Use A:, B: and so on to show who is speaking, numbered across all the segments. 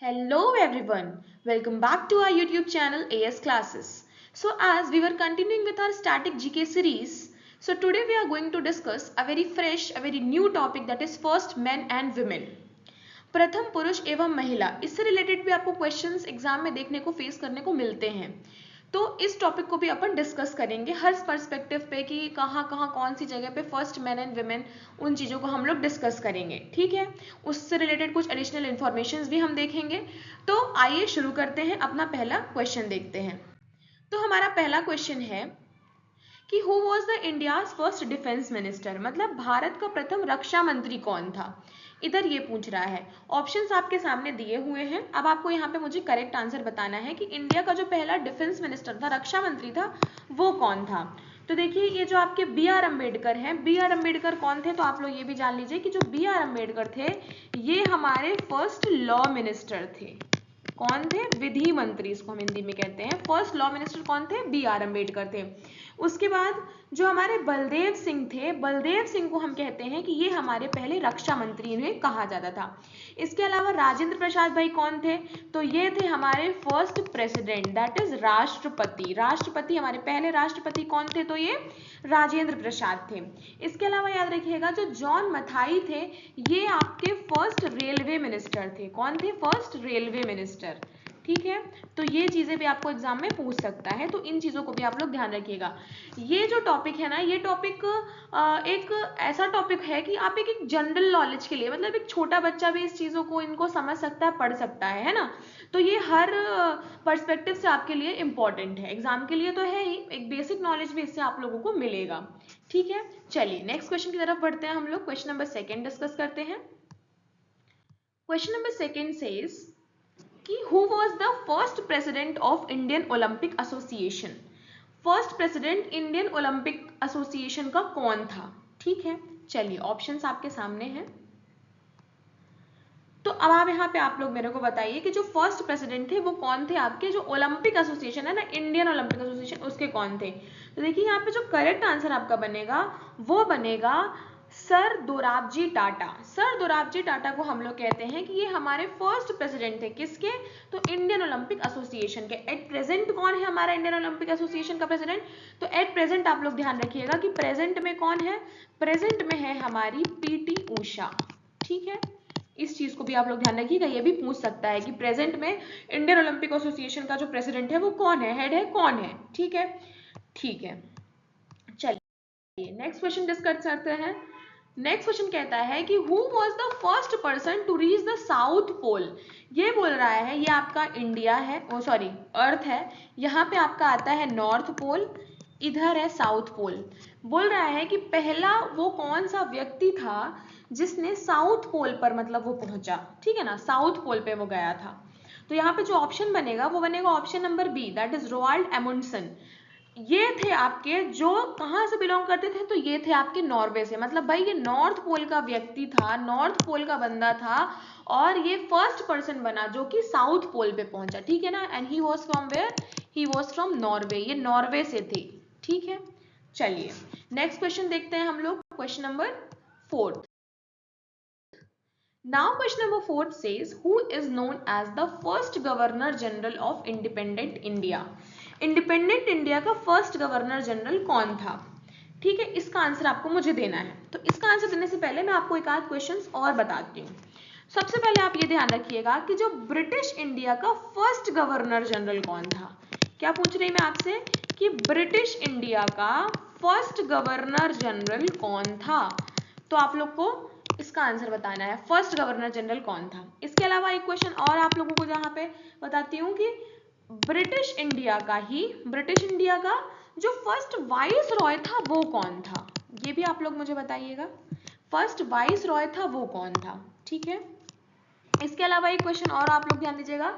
A: Hello everyone, welcome back to our YouTube channel AS Classes. So as we were continuing with our static GK series, so today we are going to discuss a very fresh, a very new topic that is first men and women. प्रथम पुरुष एवं महिला, इससे related भी आपको questions exam में देखने को फेस करने को मिलते हैं। तो इस टॉपिक को भी अपन डिस्कस करेंगे हर पर्सपेक्टिव पे कि कहाँ कहाँ कौन सी जगह पे फर्स्ट मैन एंड वुमेन, उन चीज़ों को हम लोग डिस्कस करेंगे। ठीक है, उससे रिलेटेड कुछ एडिशनल इन्फॉर्मेशन भी हम देखेंगे। तो आइए शुरू करते हैं, अपना पहला क्वेश्चन देखते हैं। तो हमारा पहला क्वेश्चन है कि who was the India's first defence minister, मतलब भारत का प्रथम रक्षा मंत्री कौन था। इधर ये पूछ रहा है। ऑप्शंस आपके सामने दिए हुए हैं। अब आपको यहाँ पे मुझे करेक्ट आंसर बताना है कि इंडिया का जो पहला डिफेंस मिनिस्टर था, रक्षा मंत्री था, वो कौन था। तो देखिए, ये जो आपके बी आर अम्बेडकर हैं, बी आर अम्बेडकर कौन थे, तो आप लोग ये भी जान लीजिए कि जो बी आर अम्बेडकर थे ये हमारे फर्स्ट लॉ मिनिस्टर थे। कौन थे? विधि मंत्री, इसको हम हिंदी में कहते हैं। फर्स्ट लॉ मिनिस्टर कौन थे? बी आर अम्बेडकर थे। उसके बाद जो हमारे बलदेव सिंह थे, बलदेव सिंह को हम कहते हैं कि ये हमारे पहले रक्षा मंत्री इन्हें कहा जाता था। इसके अलावा राजेंद्र प्रसाद भाई कौन थे? तो ये थे हमारे फर्स्ट प्रेसिडेंट, दैट इज राष्ट्रपति। राष्ट्रपति, हमारे पहले राष्ट्रपति कौन थे? तो ये राजेंद्र प्रसाद थे। इसके अलावा याद रखिएगा, जो जॉन मथाई थे ये आपके फर्स्ट रेलवे मिनिस्टर थे। कौन थे? First railway minister. ठीक है, तो ये चीजें भी आपको एग्जाम में पूछ सकता है, तो इन चीजों को भी आप लोग ध्यान रखिएगा। ये जो टॉपिक है ना, ये टॉपिक एक ऐसा टॉपिक है कि आप एक जनरल नॉलेज के लिए, मतलब एक छोटा बच्चा भी इस चीजों को इनको समझ सकता है, पढ़ सकता है ना। तो ये हर पर्सपेक्टिव से आपके लिए इंपॉर्टेंट है, एग्जाम के लिए तो है ही, एक बेसिक नॉलेज भी इससे आप लोगों को मिलेगा। ठीक है, चलिए नेक्स्ट क्वेश्चन की तरफ बढ़ते हैं हम लोग। क्वेश्चन नंबर सेकेंड डिस्कस करते हैं। क्वेश्चन नंबर सेकेंड सेज कि who was the first president of Indian Olympic association. First president Indian Olympic association का कौन था। ठीक है, चलिए ऑप्शंस आपके सामने हैं। तो अब आप यहाँ पे आप लोग मेरे को बताइए कि जो फर्स्ट प्रेसिडेंट थे वो कौन थे आपके, जो ओलंपिक एसोसिएशन है ना, इंडियन ओलंपिक एसोसिएशन, उसके कौन थे। तो देखिए यहाँ पे जो करेक्ट आंसर आपका बनेगा वो बनेगा सर दोराबजी टाटा। सर दोराबजी टाटा को हम लोग कहते हैं कि ये हमारे फर्स्ट प्रेसिडेंट थे। किसके? तो इंडियन ओलंपिक एसोसिएशन के। एट प्रेजेंट कौन है हमारा इंडियन ओलंपिक एसोसिएशन का प्रेसिडेंट? तो एट प्रेजेंट आप लोग ध्यान रखिएगा कि प्रेजेंट में कौन है? प्रेजेंट में है हमारी पीटी उषा। ठीक है, इस चीज को भी आप लोग ध्यान रखिएगा, ये भी पूछ सकता है कि प्रेजेंट में इंडियन ओलंपिक एसोसिएशन का जो प्रेसिडेंट है वो कौन है, हेड है कौन है। ठीक है, ठीक है, चलिए नेक्स्ट क्वेश्चन डिस्कस करते हैं। नेक्स्ट क्वेश्चन कहता है कि who was the first person to reach the south pole. ये बोल रहा है, ये आपका इंडिया है, ओ सॉरी अर्थ है, यहाँ पे आपका आता है नॉर्थ पोल, इधर है साउथ पोल। बोल रहा है कि पहला वो कौन सा व्यक्ति था जिसने साउथ पोल पर, मतलब वो पहुंचा। ठीक है ना, साउथ पोल पे वो गया था। तो यहाँ पे जो ऑप्शन बनेगा वो बनेगा option number B, that is Roald Amundsen. ये थे आपके, जो कहाँ से बिलोंग करते थे, तो ये थे आपके नॉर्वे से। मतलब भाई ये नॉर्थ पोल का व्यक्ति था, नॉर्थ पोल का बंदा था, और ये फर्स्ट पर्सन बना जो कि साउथ पोल पे पहुंचा। ठीक है ना, and he was from where? He was from Norway, ये नॉर्वे से थे। ठीक है, चलिए नेक्स्ट क्वेश्चन देखते हैं हम लोग। Question number fourth. Now question number 4 says who is known as the first Governor General of Independent India. Independent India का फर्स्ट गवर्नर जनरल कौन था। ठीक है, इसका आंसर आपको मुझे देना है। तो इसका आंसर देने से पहले मैं आपको एक आध क्वेश्चंस और बताती हूँ। सबसे पहले आप ये ध्यान रखिएगा कि जो ब्रिटिश इंडिया का फर्स्ट गवर्नर जनरल कौन था। क्या पूछ रही मैं आपसे कि ब्रिटिश इंडिया का फर्स्ट गवर्नर जनरल कौन था। तो आप लोग को इसका आंसर बताना है, फर्स्ट गवर्नर जनरल कौन था। इसके अलावा एक क्वेश्चन और आप लोगों को जहाँ पे बताती हूँ कि ब्रिटिश इंडिया का जो फर्स्ट वाइस रॉय था वो कौन था, ये भी आप लोग मुझे बताइएगा। फर्स्ट वाइस रॉय था वो कौन था। ठीक है, इसके अलावा एक क्वेश्चन और आप लोग ध्यान दीजिएगा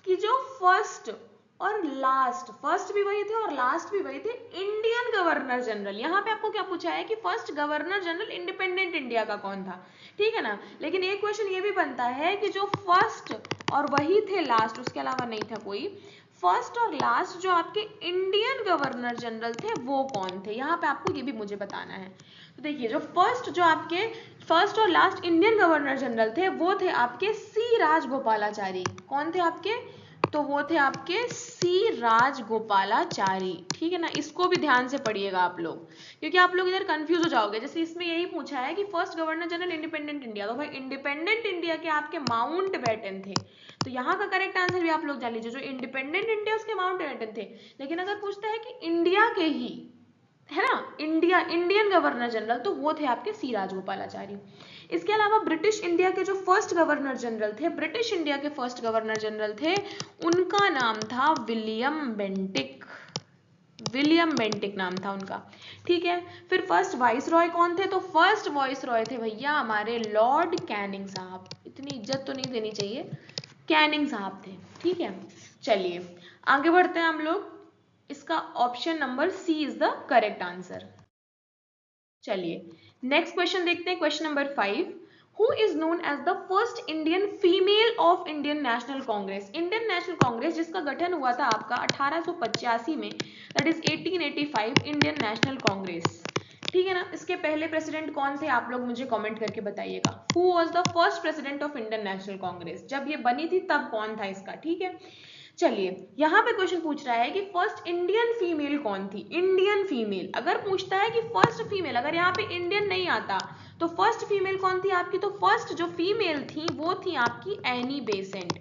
A: कि जो फर्स्ट और लास्ट, फर्स्ट भी वही थे और लास्ट भी वही थे, इंडियन गवर्नर जनरल। यहाँ पे आपको क्या पूछा है कि first governor general independent India का कौन था। ठीक है ना, लेकिन एक क्वेश्चन ये भी बनता है कि जो फर्स्ट और वही थे लास्ट, उसके अलावा नहीं था कोई, फर्स्ट और लास्ट जो आपके इंडियन गवर्नर जनरल थे वो कौन थे, यहाँ पे आपको ये भी मुझे बताना है। तो देखिए जो फर्स्ट और लास्ट इंडियन गवर्नर जनरल थे वो थे आपके सी राजगोपालाचारी। कौन थे आपके, तो वो थे आपके सी राजगोपालाचारी। ठीक है ना, इसको भी ध्यान से पढ़िएगा आप लोग, क्योंकि आप लोग इधर कंफ्यूज हो जाओगे। जैसे इसमें यही पूछा है कि first governor general independent India, तो भाई इंडिपेंडेंट इंडिया के आपके माउंट बैटन थे, तो यहाँ का करेक्ट आंसर भी आप लोग जान लीजिए, जो इंडिपेंडेंट इंडिया उसके माउंट बैटन थे। लेकिन अगर पूछता है कि इंडिया के ही, है ना, इंडियन गवर्नर जनरल, तो वो थे आपके सी राजगोपालाचारी। इसके अलावा ब्रिटिश इंडिया के जो फर्स्ट गवर्नर जनरल थे, ब्रिटिश इंडिया के फर्स्ट गवर्नर जनरल थे, उनका नाम था विलियम बेंटिक। विलियम बेंटिक नाम था उनका। ठीक है, फिर फर्स्ट वाइस रॉय कौन थे, तो फर्स्ट वाइस रॉय थे भैया हमारे लॉर्ड कैनिंग साहब। इतनी इज्जत तो नहीं देनी चाहिए, कैनिंग साहब थे। ठीक है, चलिए आगे बढ़ते हैं हम लोग। इसका option number C is the correct answer. चलिए नेक्स्ट क्वेश्चन देखते हैं, question number 5। Who is known as the first Indian female of Indian National Congress. Indian National Congress जिसका गठन हुआ था आपका 1885 में, दैट इज 1885 इंडियन नेशनल कांग्रेस। ठीक है ना, इसके पहले प्रेसिडेंट कौन थे आप लोग मुझे कमेंट करके बताइएगा। Who was the first president of Indian National Congress, जब ये बनी थी तब कौन था इसका। ठीक है, चलिए यहाँ पे क्वेश्चन पूछ रहा है कि फर्स्ट इंडियन फीमेल कौन थी। इंडियन फीमेल अगर पूछता है कि फर्स्ट फीमेल, अगर यहाँ पे इंडियन नहीं आता तो फर्स्ट फीमेल कौन थी आपकी, तो फर्स्ट जो फीमेल थी वो थी आपकी एनी बेसेंट।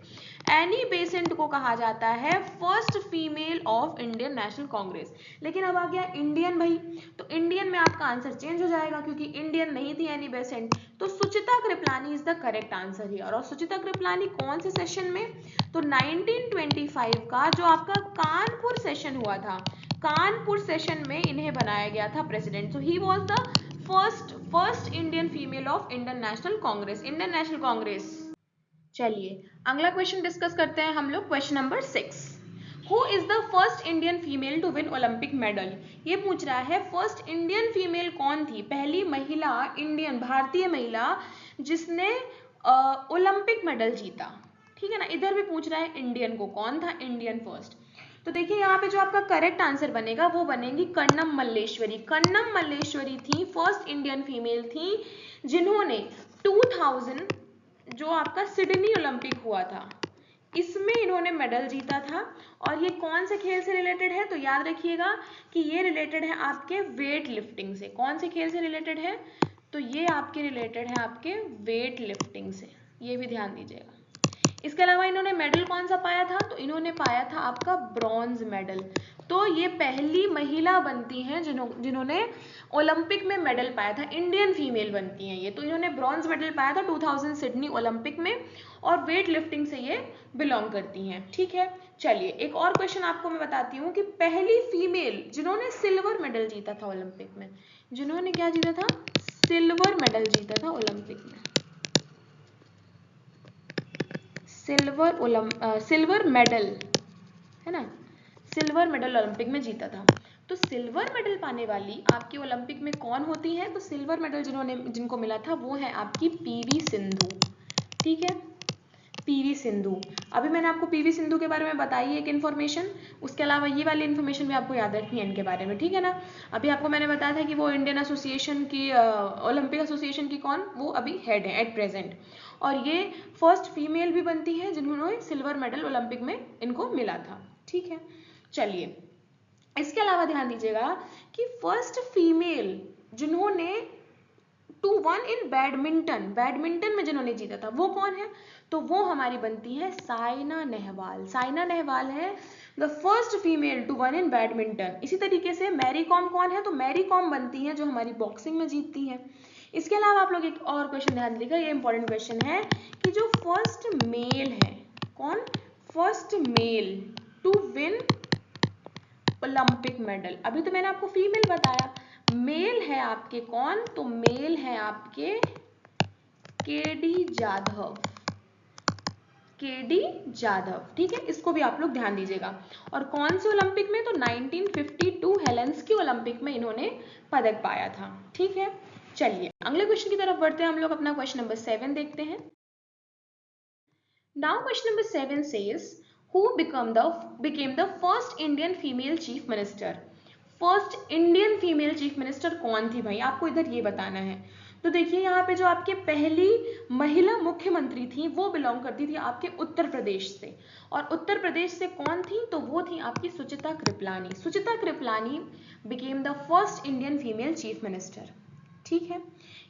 A: एनी बेसेंट को कहा जाता है first female of Indian National Congress. लेकिन अब आ गया इंडियन भाई, तो इंडियन में आपका आंसर चेंज हो जाएगा, क्योंकि इंडियन नहीं थी एनी बेसेंट, तो Sucheta Kripalani is the correct answer here. और सुचिता कृपलानी कौन से सेशन में, तो 1925 का जो आपका कानपुर सेशन हुआ था, कानपुर सेशन में इन्हें बनाया गया था president. So he was the first Indian female of Indian National Congress, Indian National Congress. चलिए अगला क्वेश्चन डिस्कस करते हैं हम लोग, question number 6। Who is the first Indian female to win Olympic medal. ये पूछ रहा है फर्स्ट इंडियन फीमेल कौन थी, पहली महिला इंडियन भारतीय महिला जिसने ओलंपिक मेडल जीता। ठीक है ना, इधर भी पूछ रहा है इंडियन को, कौन था इंडियन फर्स्ट। तो देखिए यहाँ पे जो आपका करेक्ट आंसर बनेगा वो बनेगी कर्णम मल्लेश्वरी। कर्णम मल्लेश्वरी थी फर्स्ट इंडियन फीमेल थी जिन्होंने 2000 जो आपका सिडनी ओलंपिक हुआ था इसमें इन्होंने मेडल जीता था। और ये कौन से खेल से रिलेटेड है, तो याद रखिएगा कि ये रिलेटेड है आपके वेट लिफ्टिंग से। कौन से खेल से रिलेटेड है, तो ये आपके रिलेटेड है आपके वेट लिफ्टिंग से, ये भी ध्यान दीजिएगा। इसके अलावा इन्होंने मेडल कौन सा पाया था, तो इन्होंने पाया था आपका ब्रॉन्ज मेडल। तो ये पहली महिला बनती हैं जिन्होंने ओलंपिक में मेडल पाया था, इंडियन फीमेल बनती हैं ये। तो इन्होंने ब्रॉन्ज मेडल पाया था 2000 सिडनी ओलंपिक में, और वेट लिफ्टिंग से ये बिलोंग करती हैं। ठीक है, चलिए एक और क्वेश्चन आपको मैं बताती हूँ कि पहली फीमेल जिन्होंने सिल्वर मेडल जीता था ओलंपिक में, जिन्होंने क्या जीता था, सिल्वर मेडल जीता था ओलंपिक में। सिल्वर मेडल है ना, सिल्वर मेडल ओलंपिक में जीता था। तो सिल्वर मेडल पाने वाली आपकी ओलंपिक में कौन होती है, तो सिल्वर मेडल जिनको मिला था वो है आपकी पीवी सिंधु। ठीक है, पीवी सिंधु। अभी मैंने आपको पीवी सिंधु के बारे में बताई एक इन्फॉर्मेशन, उसके अलावा ये वाली इन्फॉर्मेशन भी आपको याद रखनी है इनके बारे में। ठीक है ना, अभी आपको मैंने बताया था कि वो इंडियन एसोसिएशन की ओलंपिक एसोसिएशन की कौन, वो अभी हेड है एट प्रेजेंट। और ये फर्स्ट फीमेल भी बनती है जिन्होंने सिल्वर मेडल ओलंपिक में इनको मिला था। ठीक है, चलिए इसके अलावा ध्यान दीजिएगा कि फर्स्ट फीमेल जिन्होंने 2-1 इन बैडमिंटन, बैडमिंटन में जिन्होंने जीता था वो कौन है, तो वो हमारी बनती है साइना नेहवाल। साइना नेहवाल है the first female to 1 in badminton. इसी तरीके से मैरी कॉम कौन है, तो मैरी कॉम बनती है जो हमारी बॉक्सिंग में जीतती है। इसके अलावा आप लोग एक और क्वेश्चन ध्यान दीजिएगा, ये इंपॉर्टेंट क्वेश्चन है कि जो फर्स्ट मेल है, कौन, first male to win Olympic medal. अभी तो मैंने आपको फीमेल बताया, मेल है आपके कौन, तो मेल है आपके केडी जाधव, केडी जाधव। ठीक है, इसको भी आप लोग ध्यान दीजिएगा। और कौन से ओलंपिक में, तो 1952 हेलेंस्की ओलंपिक में इन्होंने पदक पाया था। ठीक है, चलिए अगले क्वेश्चन की तरफ बढ़ते हैं हम लोग, अपना क्वेश्चन नंबर 7 देखते हैं। Now question number 7 says who became the first Indian female chief minister? First Indian female chief minister कौन थी भाई, आपको इधर ये बताना है। तो देखिए यहाँ पे जो आपके पहली महिला मुख्यमंत्री थी वो बिलोंग करती थी आपके उत्तर प्रदेश से, और उत्तर प्रदेश से कौन थी, तो वो थी आपकी Sucheta Kripalani. Sucheta Kripalani became the first Indian female chief minister. ठीक है,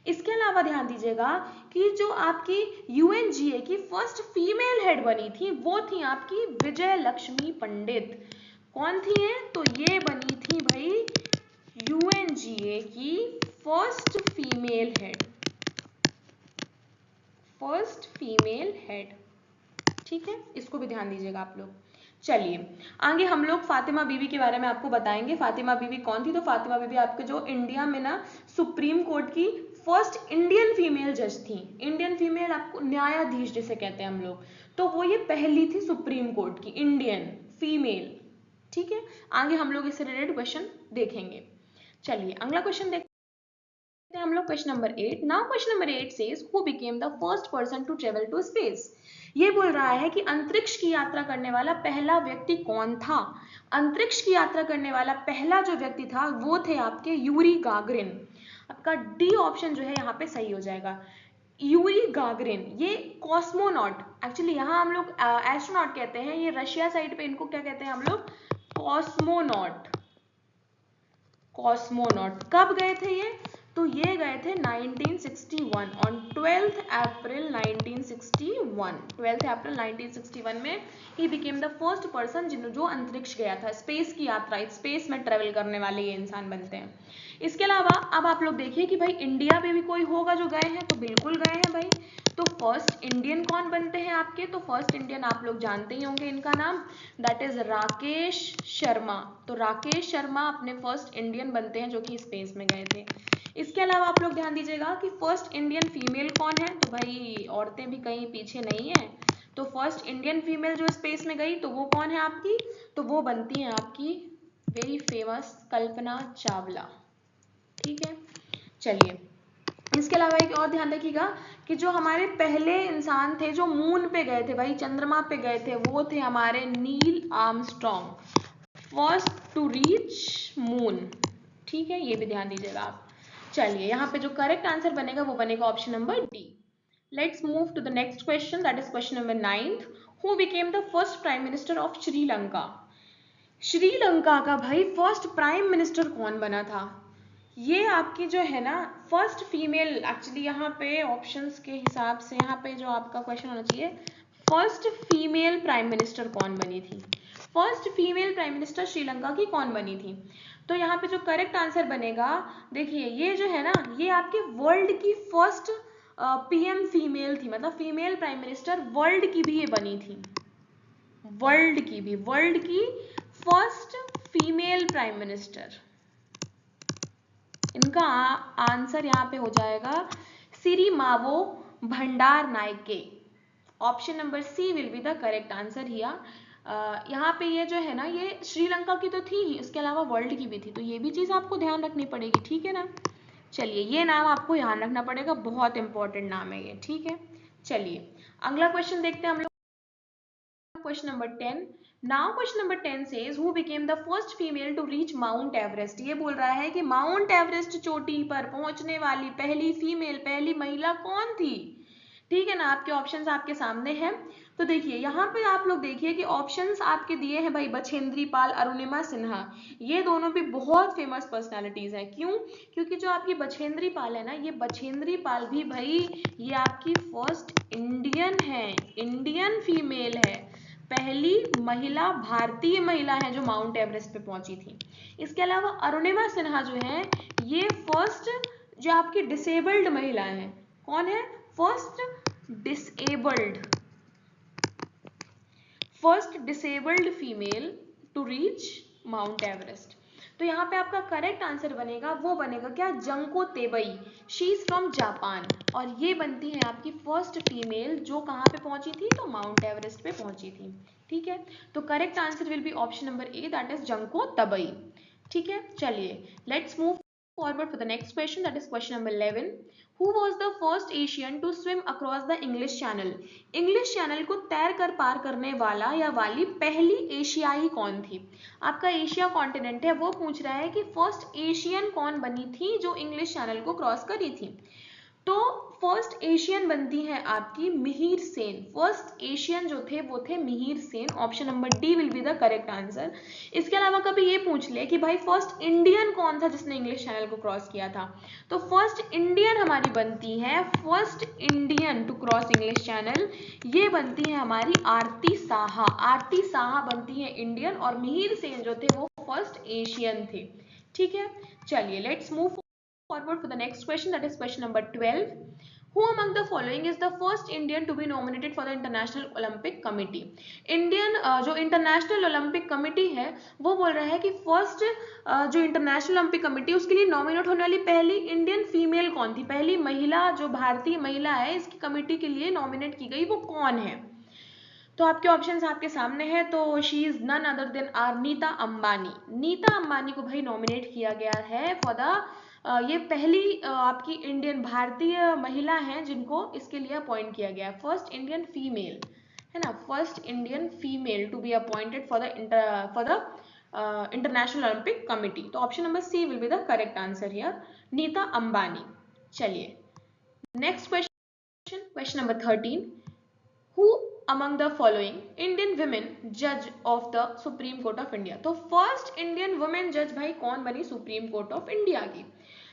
A: इसके अलावा ध्यान दीजिएगा कि जो आपकी यूएनजीए की फर्स्ट फीमेल हेड बनी थी वो थी आपकी विजय लक्ष्मी पंडित। कौन थी ये, तो ये बनी थी भाई यूएनजीए की first female head, first female head. ठीक है, इसको भी ध्यान दीजिएगा आप लोग। चलिए आगे हम लोग फातिमा बीबी के बारे में आपको बताएंगे। फातिमा बीबी कौन थी, तो फातिमा बीबी आपके जो इंडिया में ना सुप्रीम कोर्ट की फर्स्ट इंडियन फीमेल जज थी। इंडियन फीमेल आपको न्यायाधीश जिसे कहते हैं हम लोग, तो वो ये पहली थी सुप्रीम कोर्ट की इंडियन फीमेल। ठीक है, आगे हम लोग इससे रिलेटेड क्वेश्चन देखेंगे। चलिए अगला क्वेश्चन देखते हैं हम लोग, question number 8। Now question number 8 says who became the first person to travel to space. ये बोल रहा है कि अंतरिक्ष की यात्रा करने वाला पहला व्यक्ति कौन था। अंतरिक्ष की यात्रा करने वाला पहला जो व्यक्ति था वो थे आपके यूरी गागरिन। आपका डी ऑप्शन जो है यहाँ पे सही हो जाएगा, यूरी गागरिन। ये कॉस्मोनॉट, एक्चुअली यहाँ हम लोग एस्ट्रोनॉट कहते हैं, ये रशिया साइड पे इनको क्या कहते हैं हम लोग, कॉस्मोनॉट। कॉस्मोनॉट कब गए थे ये, तो ये गए थे 1961 ऑन 12th अप्रैल 1961। 12th अप्रैल 1961 में he became the first person जो अंतरिक्ष गया था, स्पेस की यात्रा, स्पेस में ट्रेवल करने वाले ये इंसान बनते हैं। इसके अलावा अब आप लोग देखिए कि भाई इंडिया में भी कोई होगा जो गए हैं, तो बिल्कुल गए हैं भाई। तो फर्स्ट इंडियन कौन बनते हैं आपके, तो फर्स्ट इंडियन आप लोग जानते ही होंगे इनका नाम, दैट इज राकेश शर्मा। तो राकेश शर्मा अपने फर्स्ट इंडियन बनते हैं जो कि स्पेस में गए थे। इसके अलावा आप लोग ध्यान दीजिएगा कि फर्स्ट इंडियन फीमेल कौन है, तो भाई औरतें भी कहीं पीछे नहीं है। तो फर्स्ट इंडियन फीमेल जो स्पेस में गई तो वो कौन है आपकी, तो वो बनती है आपकी वेरी फेमस कल्पना चावला। ठीक है, चलिए इसके अलावा एक और ध्यान रखिएगा कि जो हमारे पहले इंसान थे जो मून पे गए थे भाई, चंद्रमा पे गए थे, वो थे हमारे Neil Armstrong, first to reach moon. ठीक है, ये भी ध्यान दीजिएगा आप। चलिए यहाँ पे जो करेक्ट आंसर बनेगा वो बनेगा option number D. Let's move to the next question, that is question number 9। Who became the first prime minister of Sri Lanka. Sri Lanka का भाई फर्स्ट प्राइम मिनिस्टर कौन बना था, ये आपकी जो है ना फर्स्ट फीमेल, एक्चुअली यहाँ पे ऑप्शंस के हिसाब से यहाँ पे जो आपका क्वेश्चन होना चाहिए, फर्स्ट फीमेल प्राइम मिनिस्टर कौन बनी थी। First female prime minister Sri Lanka की कौन बनी थी, तो यहाँ पे जो करेक्ट आंसर बनेगा, देखिए ये जो है ना ये आपके वर्ल्ड की फर्स्ट पीएम फीमेल थी, मतलब फीमेल प्राइम मिनिस्टर वर्ल्ड की भी ये बनी थी, वर्ल्ड की फर्स्ट फीमेल प्राइम मिनिस्टर। इनका आंसर यहाँ पे हो जाएगा Sirimavo Bandaranaike. Option number C will be the correct answer here. यहाँ पे ये जो है ना ये श्रीलंका की तो थी ही, इसके अलावा वर्ल्ड की भी थी, तो ये भी चीज आपको ध्यान रखनी पड़ेगी। ठीक है ना, चलिए ये नाम आपको ध्यान रखना पड़ेगा, बहुत इंपॉर्टेंट नाम है ये। ठीक है, चलिए अगला क्वेश्चन देखते हैं हम लोग, question number 10। Now question number 10 says who became the first female to reach Mount Everest. ये बोल रहा है कि माउंट एवरेस्ट चोटी पर पहुंचने वाली पहली फीमेल, पहली महिला कौन थी। ठीक है ना, आपके ऑप्शंस आपके सामने हैं। तो देखिए यहाँ पे आप लोग देखिए कि ऑप्शंस आपके दिए हैं भाई बछेंद्री पाल, अरुणिमा सिन्हा। ये दोनों भी बहुत फेमस पर्सनालिटीज हैं। क्यों, क्योंकि जो आपकी बछेंद्री पाल है ना, ये बछेंद्री पाल भी भाई ये आपकी फर्स्ट इंडियन है, इंडियन फीमेल है, पहली महिला, भारतीय महिला है जो माउंट एवरेस्ट पे पहुंची थी। इसके अलावा अरुणिमा सिन्हा जो है ये फर्स्ट जो आपकी डिसेबल्ड महिला है, कौन है, first disabled female to reach Mount Everest. तो यहाँ पे आपका करेक्ट आंसर बनेगा, वो बनेगा क्या, Junko Tabei. She is from Japan, और ये बनती है आपकी फर्स्ट फीमेल जो कहाँ पे पहुंची थी, तो माउंट एवरेस्ट पे पहुंची थी। ठीक है, तो correct answer will be option number A, that is Junko Tabei. ठीक है, चलिए let's move Forward for the next question, that is question number 11. Who was the first Asian to swim across the English Channel? English channel को तैर कर पार करने वाला या वाली पहली एशियाई कौन थी? आपका एशिया कॉन्टिनेंट है वो पूछ रहा है कि फर्स्ट एशियन कौन बनी थी जो इंग्लिश चैनल को क्रॉस करी थी। तो फर्स्ट एशियन बनती है आपकी मिहिर सेन। फर्स्ट एशियन जो थे वो थे Mihir Sen. Option number D will be the correct answer. इसके अलावा कभी ये पूछ ले कि भाई फर्स्ट इंडियन कौन था जिसने इंग्लिश चैनल को क्रॉस किया था, तो फर्स्ट इंडियन हमारी बनती है, first Indian to cross English Channel ये बनती है हमारी आरती साहा। आरती साहा बनती है इंडियन और मिहिर सेन जो थे वो फर्स्ट एशियन थे। ठीक है, चलिए let's move forward for the next question, that is question number 12. Who among the following is the first Indian to be nominated for the International Olympic Committee? Indian जो international Olympic committee है वो बोल रहा है कि first जो international Olympic committee उसके लिए नॉमिनेट होने वाली पहली इंडियन फीमेल कौन थी? पहली महिला जो भारतीय महिला है इसकी कमिटी के लिए नॉमिनेट की गई वो कौन है? तो आपके ऑप्शंस आपके सामने हैं। तो she is none other than आर नीता अंबानी। नीता अंबानी को भाई नॉमिनेट किया गया है फॉर द ये पहली आपकी इंडियन भारतीय महिला हैं जिनको इसके लिए अपॉइंट किया गया है, फर्स्ट इंडियन फीमेल है ना, first Indian female to be appointed for the International Olympic Committee. तो option number C will be the correct answer here, Nita Ambani. चलिए next question, question number 13. Who among the following Indian women judge of the Supreme Court of India? तो first Indian women जज भाई कौन बनी supreme court of India की?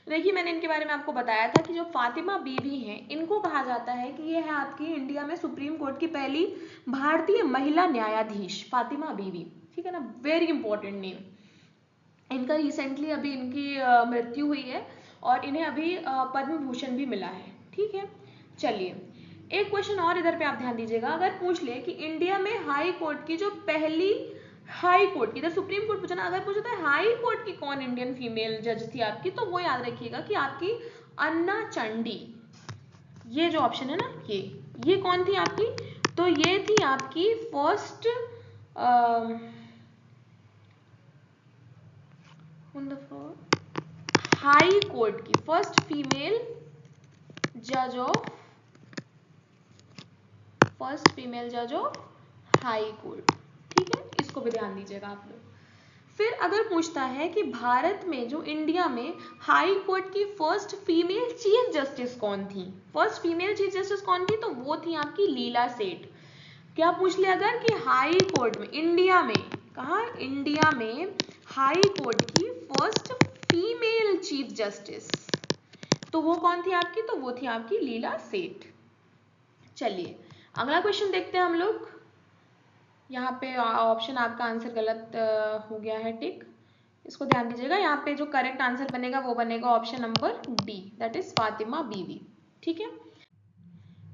A: देखिए मैंने इनके बारे में आपको बताया था कि जो फातिमा बीवी हैं इनको कहा जाता है कि ये है आपकी इंडिया में सुप्रीम कोर्ट की पहली भारतीय महिला न्यायाधीश, फातिमा बीवी। ठीक है ना, वेरी इंपॉर्टेंट नेम। इनका रिसेंटली अभी इनकी मृत्यु हुई है और इन्हें अभी पद्म भूषण भी मिला है। ठीक है, चलिए एक क्वेश्चन और इधर पे आप ध्यान दीजिएगा। अगर पूछ ले कि इंडिया में हाई कोर्ट की जो पहली हाई कोर्ट की, इधर सुप्रीम कोर्ट पूछा ना, अगर पूछा था हाई कोर्ट की कौन इंडियन फीमेल जज थी आपकी, तो वो याद रखिएगा कि आपकी अन्ना चंडी, ये जो ऑप्शन है ना ये कौन थी आपकी? तो ये थी आपकी फर्स्ट हाई कोर्ट की फर्स्ट फीमेल जज ऑफ हाई कोर्ट। ठीक है, इसको भी ध्यान दीजिएगा आप लोग। फिर अगर पूछता है कि भारत में जो इंडिया में हाई कोर्ट की फर्स्ट फीमेल चीफ जस्टिस कौन थी, फर्स्ट फीमेल चीफ जस्टिस कौन थी, तो वो थी आपकी लीला सेठ। क्या पूछ ले अगर कि हाई कोर्ट में इंडिया में, कहा इंडिया में हाई कोर्ट की फर्स्ट फीमेल चीफ जस्टिस, तो वो कौन थी आपकी? तो वो थी आपकी लीला सेठ। चलिए अगला क्वेश्चन देखते हैं हम लोग। यहाँ पे ऑप्शन आपका आंसर गलत हो गया है, टिक, इसको ध्यान दीजिएगा। यहाँ पे जो करेक्ट आंसर बनेगा वो बनेगा option number D, that is Fatima बीवी। ठीक है,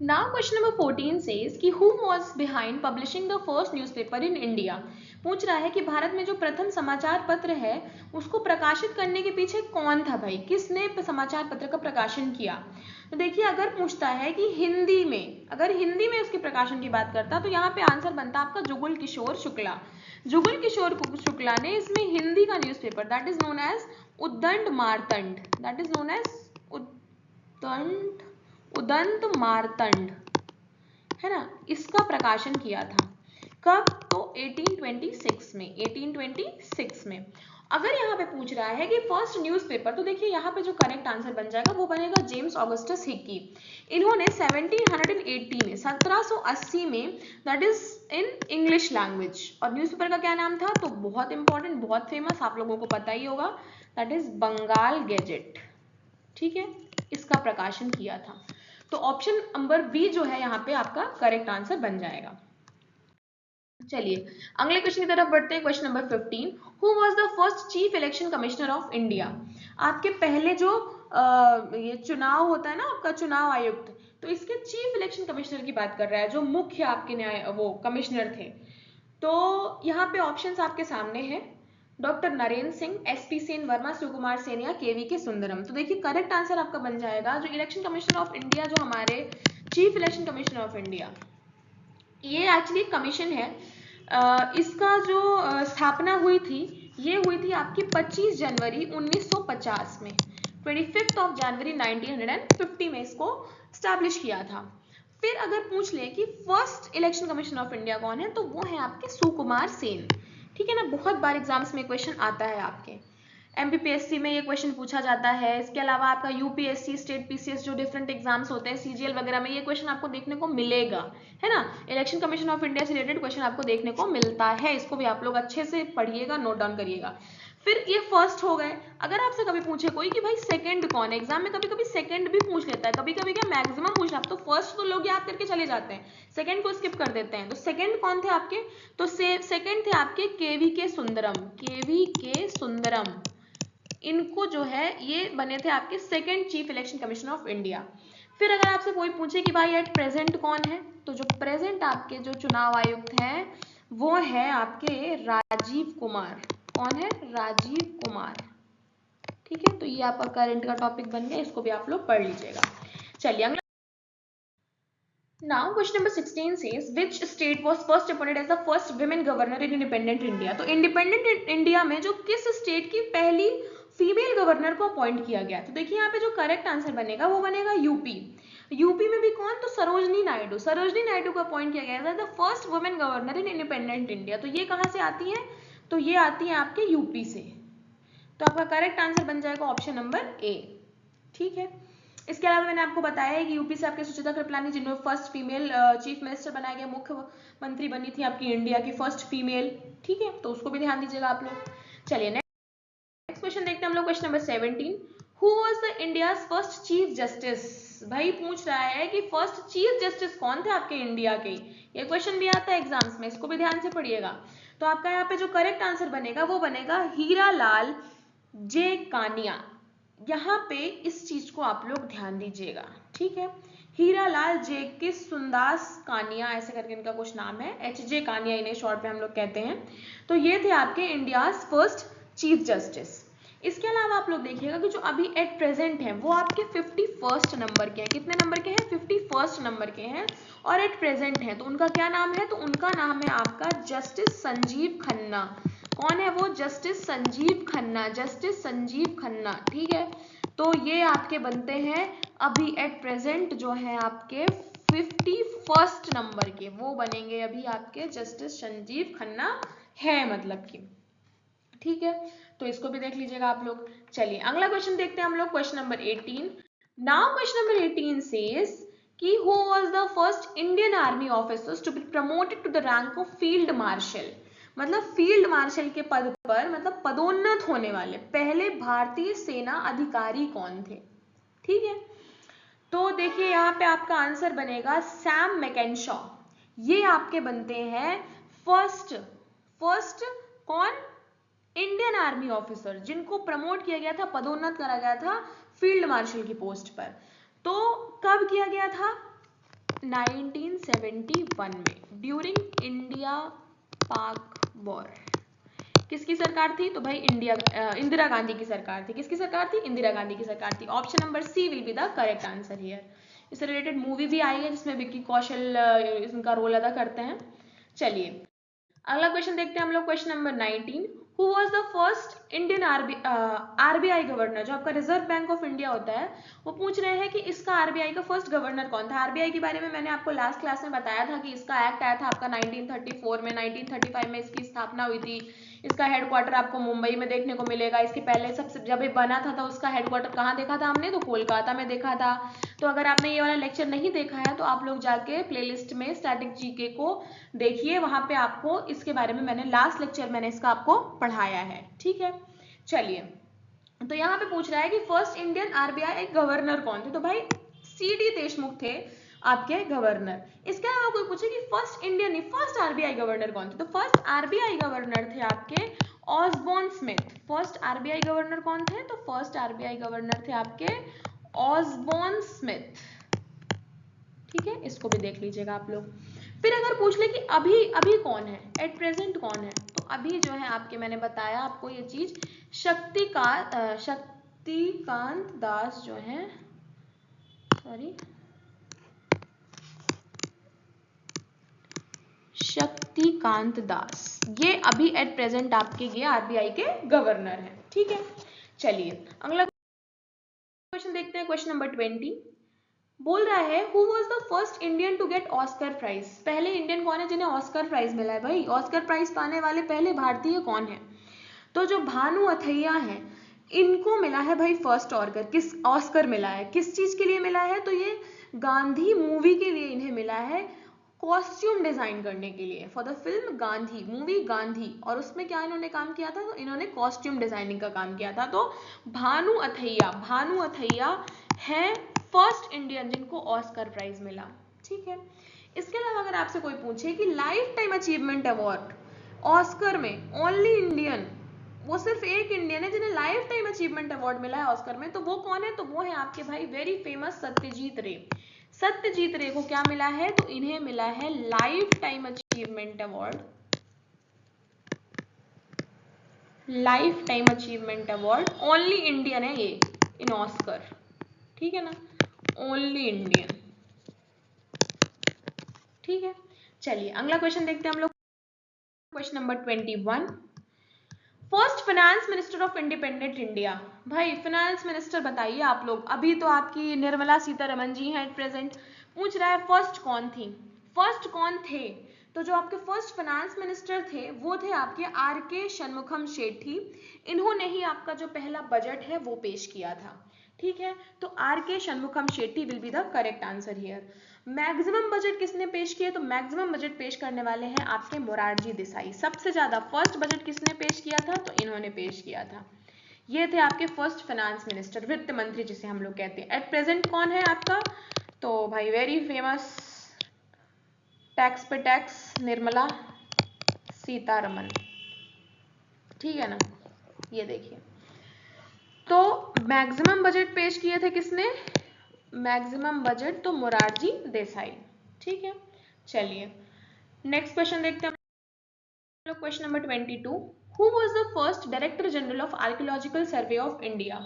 A: नाउ क्वेश्चन नंबर 14 सेज कि who was behind publishing the first newspaper in India? पूछ रहा है कि भारत में जो प्रथम समाचार पत्र है उसको प्रकाशित करने के पीछे कौन था भाई, किसने समाचार पत्र का प्रकाशन किया? तो देखिए अगर पूछता है कि हिंदी में, अगर हिंदी में उसके प्रकाशन की बात करता तो यहाँ पे आंसर बनता आपका जुगल किशोर शुक्ला। जुगल किशोर शुक्ला ने इसमें हिंदी का newspaper that is known as Uddand Martand, that is known as Udant Martand, है ना, इसका प्रकाशन किया था। कब? तो 1826 में, 1826 में। अगर यहाँ पे पूछ रहा है कि फर्स्ट न्यूज़पेपर, तो देखिए यहाँ पे जो करेक्ट आंसर बन जाएगा वो बनेगा जेम्स ऑगस्टस हिक्की। इन्होंने 1780 में, 1780 में, that is in English language, और न्यूज़पेपर का क्या नाम था? तो बहुत इंपॉर्टेंट, बहुत फेमस, आप लोगों को पता ही होगा, दैट इज बंगाल गैजेट। ठीक है, इसका प्रकाशन किया था। तो ऑप्शन नंबर बी जो है यहाँ पे आपका करेक्ट आंसर बन जाएगा। चलिए अगले क्वेश्चन की तरफ बढ़ते हैं। Question number 15, who was the first chief election commissioner of India? आपके पहले जो ये चुनाव होता है ना आपका, चुनाव आयुक्त, तो इसके चीफ इलेक्शन कमिश्नर की बात कर रहा है, जो मुख्य आपके न्याय वो कमिश्नर थे। तो यहाँ पे ऑप्शंस आपके सामने हैं, डॉक्टर नरेंद्र सिंह, एसपी सेन वर्मा, सुकुमार सेन या केवी के सुंदरम। तो देखिए करेक्ट आंसर आपका बन जाएगा, जो इलेक्शन कमिश्नर ऑफ इंडिया, जो हमारे chief election commissioner of India, ये एक्चुअली कमीशन है। इसका जो स्थापना हुई थी, ये हुई थी आपकी 25 जनवरी 1950 में। 25 ऑफ जनवरी 1950 में इसको स्टैब्लिश किया था। फिर अगर पूछ ले कि first election commission of India कौन है, तो वो है आपके सुकुमार सेन। ठीक है ना, बहुत बार एग्जाम्स में क्वेश्चन आता है आपके। एमपीपीएससी में ये क्वेश्चन पूछा जाता है। इसके अलावा आपका यूपीएससी, स्टेट पीसीएस जो डिफरेंट एग्जाम्स होते हैं, सीजीएल वगैरह में ये क्वेश्चन आपको देखने को मिलेगा, है ना। इलेक्शन कमीशन ऑफ इंडिया से रिलेटेड क्वेश्चन आपको देखने को मिलता है। इसको भी आप लोग अच्छे से पढ़िएगा, नोट डाउन करिएगा। फिर ये फर्स्ट हो गए। अगर आपसे कभी पूछे कोई कि भाई सेकंड कौन है, एग्जाम में कभी कभी सेकंड भी पूछ लेता है, कभी कभी क्या मैक्सिमम पूछ रहा है। तो फर्स्ट तो लोग याद करके चले जाते हैं, सेकंड को स्किप कर देते हैं। तो सेकंड कौन थे आपके, तो सेकंड थे आपके केवी के सुंदरम। केवी के सुंदरम, इनको जो है ये बने थे आपके second chief election commissioner of India. फिर अगर आपसे कोई पूछे कि भाई एट प्रेजेंट कौन है, तो जो प्रेजेंट आपके जो चुनाव आयुक्त हैं वो है आपके राजीव कुमार। कौन है, राजीव कुमार। ठीक है, तो ये आपका करंट का टॉपिक बन गया, इसको भी आप लोग पढ़ लीजिएगा। चलिए अगला। Now question number 16 says which state was first appointed as the first women governor in independent India। तो इंडिपेंडेंट इंडिया में जो किस स्टेट की पहली फीमेल गवर्नर को अपॉइंट किया गया। तो देखिए यहाँ पे जो करेक्ट आंसर बनेगा वो बनेगा यूपी। यूपी में भी कौन, तो सरोजनी नायडू। सरोजनी नायडू को अपॉइंट किया गया था the first women governor in independent India. तो ये कहाँ से आती है, तो ये आती है आपके यूपी से। तो आपका करेक्ट आंसर बन जाएगा ऑप्शन नंबर ए। ठीक है, इसके अलावा मैंने आपको बताया है कि यूपी से आपके सुचिता कृपलानी, जिन्होंने फर्स्ट फीमेल चीफ मिनिस्टर बनाया गया, मुख्यमंत्री बनी थी आपकी इंडिया की फर्स्ट फीमेल। ठीक है, तो उसको भी ध्यान दीजिएगा आप लोग। चलिए नेक्स्ट क्वेश्चन देखते हैं हम लोग, question number 17। Who was the India's first chief justice. भाई पूछ रहा है कि फर्स्ट चीफ जस्टिस कौन थे आपके इंडिया के। ये क्वेश्चन भी आता है एग्जाम्स में, इसको भी ध्यान से पढ़िएगा। तो आपका यहाँ पे जो करेक्ट आंसर बनेगा वो बनेगा हीरा लाल जे कानिया। यहाँ पे इस चीज को आप लोग ध्यान दीजिएगा। ठीक है, हीरा लाल जे के सुंदास कानिया, ऐसे करके इनका कुछ नाम है, एच जे कानिया इन्हें शॉर्ट में हम लोग कहते हैं। तो ये थे आपके इंडिया फर्स्ट चीफ जस्टिस। इसके अलावा आप लोग देखिएगा कि जो अभी एट प्रेजेंट हैं वो आपके 51st नंबर के हैं। कितने नंबर के हैं, 51st नंबर के हैं और एट प्रेजेंट हैं। तो उनका क्या नाम है, तो उनका नाम है आपका जस्टिस संजीव खन्ना। कौन है वो, जस्टिस संजीव खन्ना। जस्टिस संजीव खन्ना, ठीक है। तो ये आपके बनते हैं अभी एट प्रेजेंट जो है आपके 51st नंबर के, वो बनेंगे अभी आपके जस्टिस संजीव खन्ना है, मतलब कि। ठीक है, तो इसको भी देख लीजिएगा आप लोग। चलिए अगला क्वेश्चन देखते हैं हम लोग, question number 18। Now question number 18 says कि who was the first Indian army officers to be promoted to the rank of field marshal. मतलब फील्ड मार्शल के पद पर, मतलब पदोन्नत होने वाले पहले भारतीय सेना अधिकारी कौन थे। ठीक है, तो देखिए यहाँ पे आपका आंसर बनेगा सैम मैकेंशॉ। ये आपके बनते हैं फर्स्ट कौन, इंडियन आर्मी ऑफिसर, जिनको प्रमोट किया गया था, पदोन्नत करा गया था फील्ड मार्शल की पोस्ट पर। तो कब किया गया था, 1971 में, ड्यूरिंग इंडिया पाक वॉर। किसकी सरकार थी, तो भाई इंदिरा गांधी की सरकार थी। किसकी सरकार थी, इंदिरा गांधी की सरकार थी। Option number C will be the correct answer here. इससे रिलेटेड मूवी भी आई है जिसमें विक्की कौशल इनका रोल अदा करते हैं। चलिए अगला क्वेश्चन देखते हैं हम लोग, question number 19। Who was the first Indian RBI governor. जो आपका रिजर्व बैंक ऑफ इंडिया होता है, वो पूछ रहे हैं कि इसका आरबीआई का फर्स्ट गवर्नर कौन था। आरबीआई के बारे में मैंने आपको लास्ट क्लास में बताया था कि इसका एक्ट आया था आपका 1934 में, 1935 में इसकी स्थापना हुई थी। इसका हेडक्वार्टर आपको मुंबई में देखने को मिलेगा। इसके पहले सबसे जब ये बना था तो उसका हेडक्वार्टर कहाँ देखा था हमने, तो कोलकाता में देखा था। तो अगर आपने ये वाला लेक्चर नहीं देखा है तो आप लोग जाके प्लेलिस्ट में स्टैटिक जीके को देखिए, वहां पे आपको इसके बारे में मैंने लास्ट लेक्चर मैंने इसका आपको पढ़ाया है। ठीक है, चलिए तो यहाँ पे पूछ रहा है कि फर्स्ट इंडियन आरबीआई गवर्नर कौन थे। तो भाई सीडी देशमुख थे आपके गवर्नर। इसके अलावा कोई पूछे कि फर्स्ट आरबीआई गवर्नर कौन थे, तो फर्स्ट आरबीआई गवर्नर थे आपके Osborne Smith. First RBI governor कौन थे, तो फर्स्ट आरबीआई गवर्नर थे आपके ऑसबॉर्न स्मिथ। ठीक है, इसको भी देख लीजिएगा आप लोग। फिर अगर पूछ ले कि अभी कौन है, एट प्रेजेंट कौन है, तो अभी जो है आपके मैंने बताया आपको ये चीज, शक्तिकांत दास जो है, सॉरी शक्तिकांत दास, ये अभी एट प्रेजेंट आपके ये आरबीआई के गवर्नर हैं। ठीक है, चलिए अगला क्वेश्चन देखते हैं, क्वेश्चन नंबर 20 बोल रहा है who was the first Indian to get Oscar prize. पहले इंडियन कौन है जिन्हें ऑस्कर प्राइज मिला है? भाई ऑस्कर प्राइज पाने वाले पहले भारतीय कौन है? तो जो भानु अथैया हैं इनको मिला है भाई फर्स्ट ऑस्कर। किस ऑस्कर मिला है, किस चीज के लिए मिला है? तो ये गांधी मूवी के लिए इन्हें मिला है, कॉस्ट्यूम डिजाइन करने के लिए, for the film Gandhi, movie Gandhi. और उसमें क्या इन्होंने काम किया था? तो इन्होंने कॉस्ट्यूम डिजाइनिंग का काम किया था। तो भानु अथैया है फर्स्ट इंडियन जिनको ऑस्कर प्राइज मिला। ठीक है, इसके अलावा अगर आपसे कोई पूछे कि life time achievement award Oscar में ओनली इंडियन, वो सिर्फ एक इंडियन है जिन्हें लाइफ टाइम अचीवमेंट अवार्ड मिला है ऑस्कर में, तो वो कौन है? तो वो है आपके भाई वेरी फेमस सत्यजीत रे। सत्यजीत रे को क्या मिला है? तो इन्हें मिला है life time achievement award, life time achievement award. Only Indian है ये इन ऑस्कर, ठीक है ना, ओनली इंडियन। ठीक है, चलिए अगला क्वेश्चन देखते हैं हम लोग, question number 21 first finance minister of independent India. भाई फाइनेंस मिनिस्टर बताइए आप लोग, अभी तो आपकी निर्मला सीतारमण जी हैं एट प्रेजेंट, पूछ रहा है फर्स्ट कौन थी, फर्स्ट कौन थे? तो जो आपके फर्स्ट फाइनेंस मिनिस्टर थे वो थे आपके आर के शनमुखम शेट्टी। इन्होंने ही आपका जो पहला बजट है वो पेश किया था। ठीक है, तो आर के Shanmukham Shetty will be the correct answer here. Maximum budget किसने पेश किया? तो मैक्सिमम बजट पेश करने वाले हैं आपके मोरारजी देसाई। सबसे ज्यादा फर्स्ट बजट किसने पेश किया था? तो इन्होंने पेश किया था। ये थे आपके फर्स्ट फाइनेंस मिनिस्टर, वित्त मंत्री जिसे हम लोग कहते हैं। एट प्रेजेंट कौन है आपका? तो भाई वेरी फेमस टैक्स पे टैक्स निर्मला सीतारमण। ठीक है ना, ये देखिए, तो मैक्सिमम बजट पेश किए थे किसने? मैक्सिमम बजट तो मोरारजी देसाई। ठीक है, चलिए नेक्स्ट क्वेश्चन देखते हैं हम लोग, question number 22 who was the first director general of Archaeological Survey of India.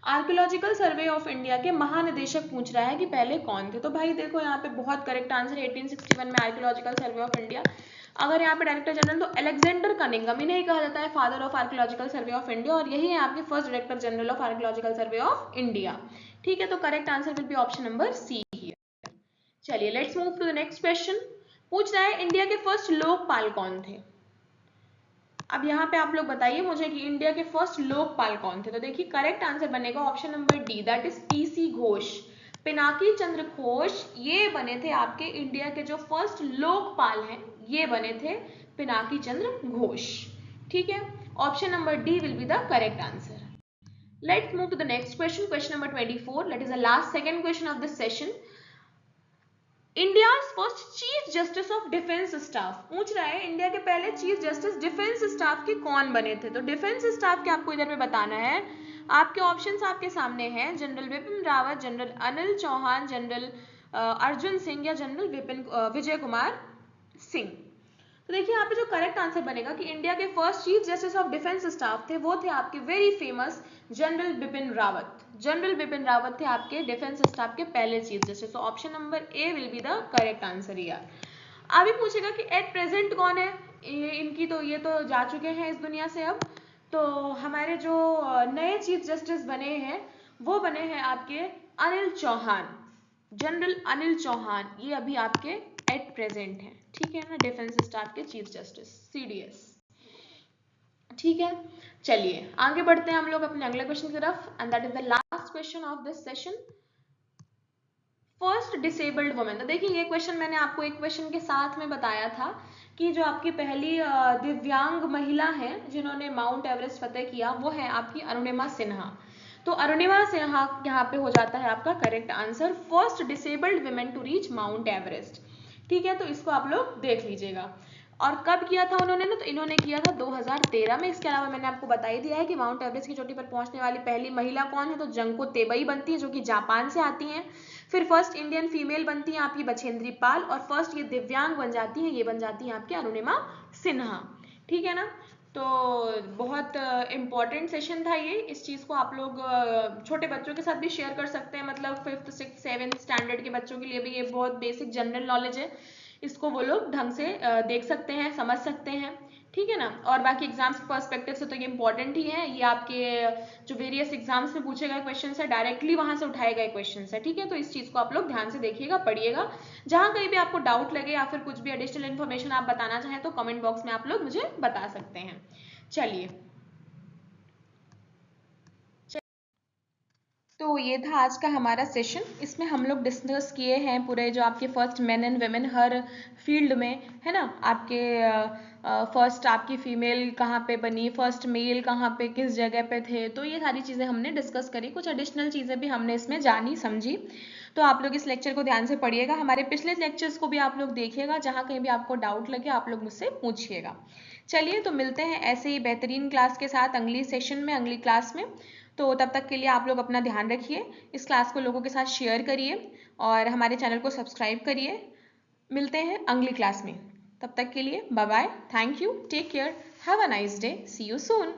A: Archaeological Survey of India के महानिदेशक पूछ रहा है कि पहले कौन थे। तो भाई देखो यहाँ पे बहुत करेक्ट आंसर है 1861 में आर्कियोलॉजिकल सर्वे ऑफ इंडिया। अगर यहाँ पे डायरेक्टर जनरल तो अलेक्जेंडर कनिंगम, इन्हें ही कहा जाता है father of Archaeological Survey of India, और यही है आपके first director general of Archaeological Survey of India. ठीक है, तो correct answer will be option number C here. चलिए let's move to the next question. पूछ रहा है इंडिया के फर्स्ट लोकपाल कौन थे। अब यहाँ पे आप लोग बताइए मुझे कि इंडिया के फर्स्ट लोकपाल कौन थे। तो देखिए करेक्ट आंसर बनेगा option number D, that is PC Ghosh. Pinaki Chandra Ghosh ये बने थे आपके इंडिया के जो फर्स्ट लोकपाल हैं, ये बने थे पिनाकी चंद्र घोष। ठीक है, option number D will be the correct answer. Let's move to the next question, question number 24, that is the last second question of this session. India first chief justice of defence staff पूछ रहा है India के पहले chief justice defence staff के कौन बने थे। तो डिफेंस स्टाफ के आपको इधर में बताना है। आपके ऑप्शंस आपके सामने हैं, general Vipin Rawat, general Anil Chauhan, general Arjun Singh, या जनरल विजय कुमार सिंह। तो देखिए यहाँ पे जो करेक्ट आंसर बनेगा कि इंडिया के first chief justice of defence staff थे वो थे आपके very famous general Bipin Rawat. General Bipin Rawat थे आपके डिफेंस स्टाफ के पहले चीफ जस्टिस। तो option number A will be the correct answer यार। अभी पूछेगा कि एट प्रेजेंट कौन है, ये तो जा चुके हैं इस दुनिया से अब। तो हमारे जो नए चीफ जस्टिस बने हैं वो बने हैं आपके अनिल चौहान, जनरल अनिल चौहान। ये अभी आपके एट प्रेजेंट हैं, ठीक है ना, डिफेंस स्टाफ के चीफ जस्टिस सीडीएस। ठीक है, चलिए आगे बढ़ते हैं हम लोग अपने अगले क्वेश्चन की तरफ, and that is the last question of this session. First disabled women. तो देखिए ये क्वेश्चन मैंने आपको एक क्वेश्चन के साथ में बताया था कि जो आपकी पहली दिव्यांग महिला है जिन्होंने माउंट एवरेस्ट फतेह किया वो है आपकी अरुणिमा सिन्हा। तो अरुणिमा सिन्हा यहाँ पे हो जाता है आपका correct answer, first disabled women to reach Mount Everest. ठीक है, तो इसको आप लोग देख लीजिएगा। और कब किया था उन्होंने ना, तो इन्होंने किया था 2013 में। इसके अलावा मैंने आपको बता ही दिया है कि माउंट एवरेस्ट की चोटी पर पहुंचने वाली पहली महिला कौन है, तो जंको तेबई बनती है जो कि जापान से आती हैं। फिर फर्स्ट इंडियन फीमेल बनती है आपकी बछेंद्री पाल, और फर्स्ट ये दिव्यांग बन जाती है, ये बन जाती है आपकी अरुणिमा सिन्हा। ठीक है ना, तो बहुत इम्पॉर्टेंट सेशन था ये। इस चीज़ को आप लोग छोटे बच्चों के साथ भी शेयर कर सकते हैं, मतलब 5th 6th 7th स्टैंडर्ड के बच्चों के लिए भी ये बहुत बेसिक जनरल नॉलेज है, इसको वो लोग ढंग से देख सकते हैं, समझ सकते हैं। ठीक है ना। और बाकी एग्जाम्स के पर्सपेक्टिव से तो ये इंपॉर्टेंट ही है, ये आपके जो वेरियस एग्जाम्स में पूछे गए क्वेश्चन है डायरेक्टली वहां से उठाए गए क्वेश्चन है, ठीक है। तो इस चीज को आप लोग ध्यान से देखिएगा, पढ़िएगा। जहां कहीं भी आपको डाउट लगे या फिर कुछ भी एडिशनल इन्फॉर्मेशन आप बताना चाहें तो कमेंट बॉक्स में आप लोग मुझे बता सकते हैं। चलिए, तो ये था आज का हमारा सेशन। इसमें हम लोग डिस्कस किए हैं पूरे जो आपके first main and women her field में, है ना। आपके फर्स्ट आपकी फीमेल कहाँ पे बनी, फर्स्ट मेल कहाँ पे किस जगह पे थे, तो ये सारी चीज़ें हमने डिस्कस करी। कुछ एडिशनल चीज़ें भी हमने इसमें जानी समझी। तो आप लोग इस लेक्चर को ध्यान से पढ़िएगा, हमारे पिछले लेक्चर्स को भी आप लोग देखिएगा, जहाँ कहीं भी आपको डाउट लगे आप लोग मुझसे पूछिएगा। चलिए, तो मिलते हैं ऐसे ही बेहतरीन क्लास के साथ अगली सेशन में, अगली क्लास में। तो तब तक के लिए आप लोग अपना ध्यान रखिए, इस क्लास को लोगों के साथ शेयर करिए और हमारे चैनल को सब्सक्राइब करिए। मिलते हैं अगली क्लास में, तब तक के लिए bye bye, thank you, take care, have a nice day, see you soon.